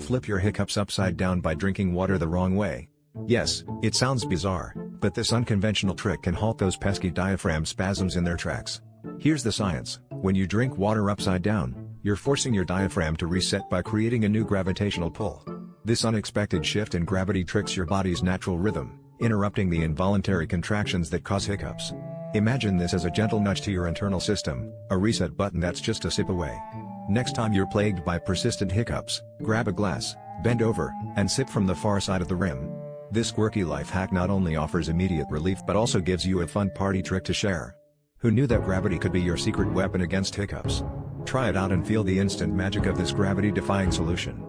Flip your hiccups upside down by drinking water the wrong way. Yes, it sounds bizarre, but this unconventional trick can halt those pesky diaphragm spasms in their tracks. Here's the science: when you drink water upside down, you're forcing your diaphragm to reset by creating a new gravitational pull. This unexpected shift in gravity tricks your body's natural rhythm, interrupting the involuntary contractions that cause hiccups. Imagine this as a gentle nudge to your internal system, a reset button that's just a sip away. Next time you're plagued by persistent hiccups, grab a glass, bend over, and sip from the far side of the rim. This quirky life hack not only offers immediate relief but also gives you a fun party trick to share. Who knew that gravity could be your secret weapon against hiccups? Try it out and feel the instant magic of this gravity-defying solution.